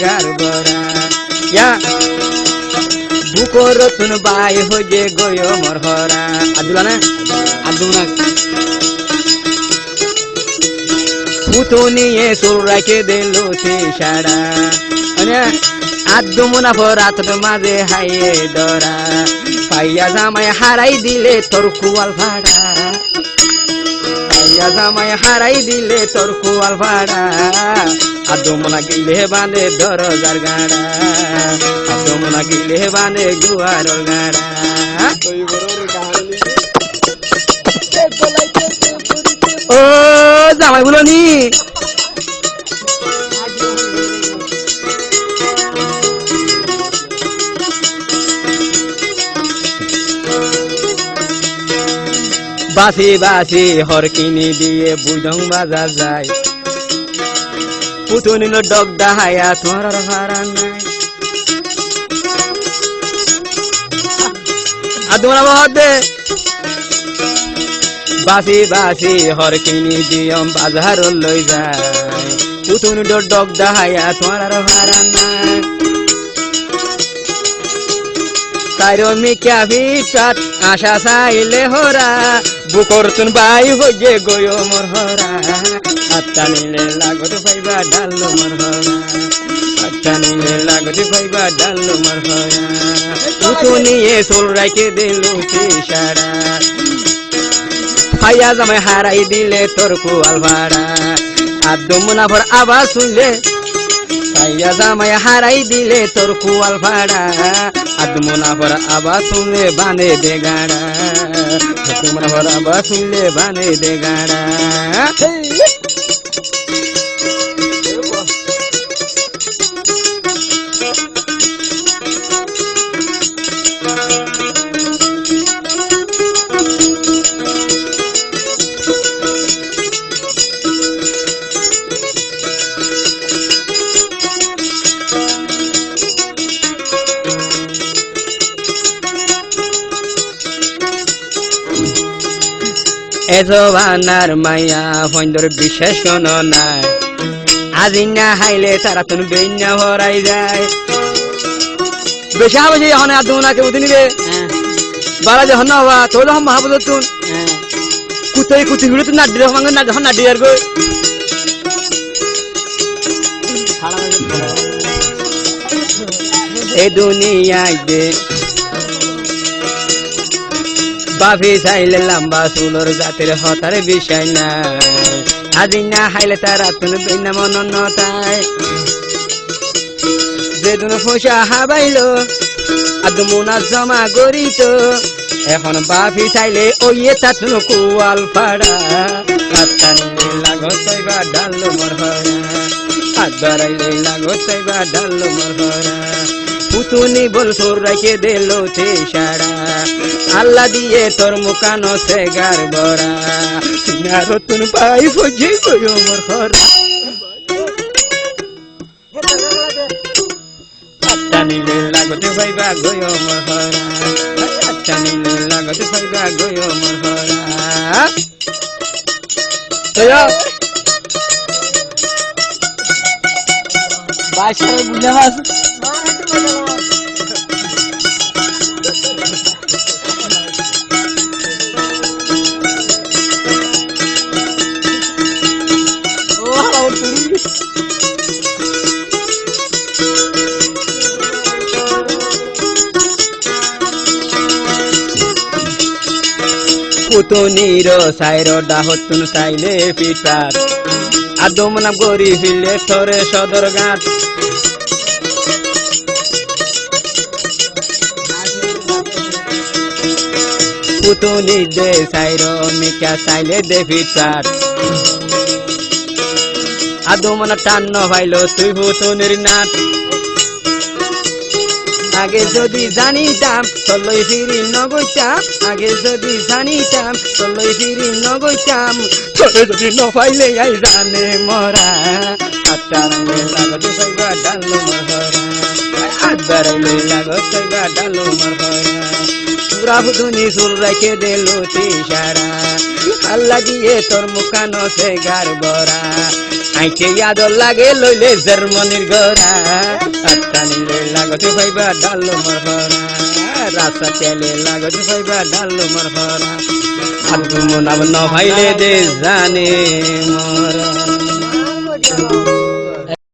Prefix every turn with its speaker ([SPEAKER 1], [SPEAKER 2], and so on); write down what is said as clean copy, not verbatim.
[SPEAKER 1] গার বরা ইয়া বুকর তুন বাই হয়ে গয় মর হরা আদুলা না আদুনা পুতুনিয়ে সুর রাখে দিল সারা আদু মুনাফর রাত মাঝে হাইয়ে দরা পাইয়া জামাই হারাই দিলে তোর কুয়াল ভাড়া পাইয়া জামাই হারাই দিলে তোর কুয়াল ভাড়া আদু মুনা গিলে বাঁধে দরজার গাড়া আদু মুনা গিলে বাঁধে গুয়ার গাড়া ও জামাই বলো নি বাসি বাসি হর কিনি দিয়ে বুঝং বাজার যায় পুতুনিল ডগ দাহায়া তোমার ভাড়া নাই আদুরা বহদে বাসি বাসি হর কিনি দিয়ম বাজার লই যায় পুতুনিল ডগ দাহায়া তোমার ভাড়া নাই তাইরো মিকা ভিটাত আশা চাইলে হরা বুকর তুন বাই হয়ে গয় মর হরা আত্মা নিলে লাগত পাইবা ডালো মর হরা আত্মা নিলে লাগত পাইবা ডালো মর হরা পুতুনিয়ে সোল রাখে দিল সারা পাইয়া জামাই হারাই দিলে তোর কুয়াল ভাড়া আদু মুনাফর আবার শুনলে পাইয়া জামাই হারাই দিলে তোর কুয়াল ভাড়া আদু মুনাফর আবার শুনলে বানে দে গাড়া আদু মুনাফর আবার শুনলে বানে দে গাড়া এজবানার মায়া ফন্দর বিশেষ কোন নাই আজি না হাইলে তারা তুন বেইনা হরাই যায় বেশা বুঝি এখন আদুনাকে বুঝি নিবে বালা যখন না হওয়া তোর যখন মাহবুদ তুন কুতই কুতি হুড়ে তুন না দিলে হমাঙ্গ না যখন না দিয়ার গো এই দুনিয়ায় দে বাফি চাইলে লম্বা চুলোর জাতির হতার বিষয় নাই আজি না হাইলে তারা তুন বেইনা মনন তাই যেদিন পয়সা হাবাইল আদু মুনা জমা করিত এখন বাফি চাইলে ওইয়ে তাতুন কুয়াল ফাড়া আত্মা নিলে লাগত পাইবা ডালো মর হরা হাত বাড়াইলে লাগত পাইবা ডালো মর হরা পুতুনি বল সুর রাখে দিল সারা আল্লাহ দিয়ে তোর মুখানো সে গার বরা রতুন পাই ফজে গয় মর হরা আত্মা নিলে লাগতে পাইবা গয় মর হরা আত্মা নিলে লাগতে পাইবা গয় মর হরা বাসা বুঝে মাস পুতুনির সাইর ডাহতুন চাইলে পিটার আদু মুনা গরি ফিলে থরে সদর গাঁট পুতুনি দে সাইর মিকা চাইলে দে পিটার আদু মুনা টান্ন ভাইলো তুই পুতুনির নাট আগে যদি জানিতাম চলই ফিরি নগইতাম আগে যদি জানিতাম চলই ফিরি নগইতাম তোরে যদি নপাইলে আই জানে মরা আটারে লাগতে পাইবা ডালো মরহরা আটারে লাগতে পাইবা ডালো মরহরা পুরা বুদুনি সুর রাখে দিল সারা আল্লাহ দিয়ে তোর মুখানো সে গার বরা আইকে ইয়াদ লাগে লইলে জার্মানির গরা জানিলে লাগতে পাইবা ডালো মরহরা রাস্তা তেলে লাগতে পাইবা ডালো মরহরা আদমু নাম ন ভাইলে দে জানে মরা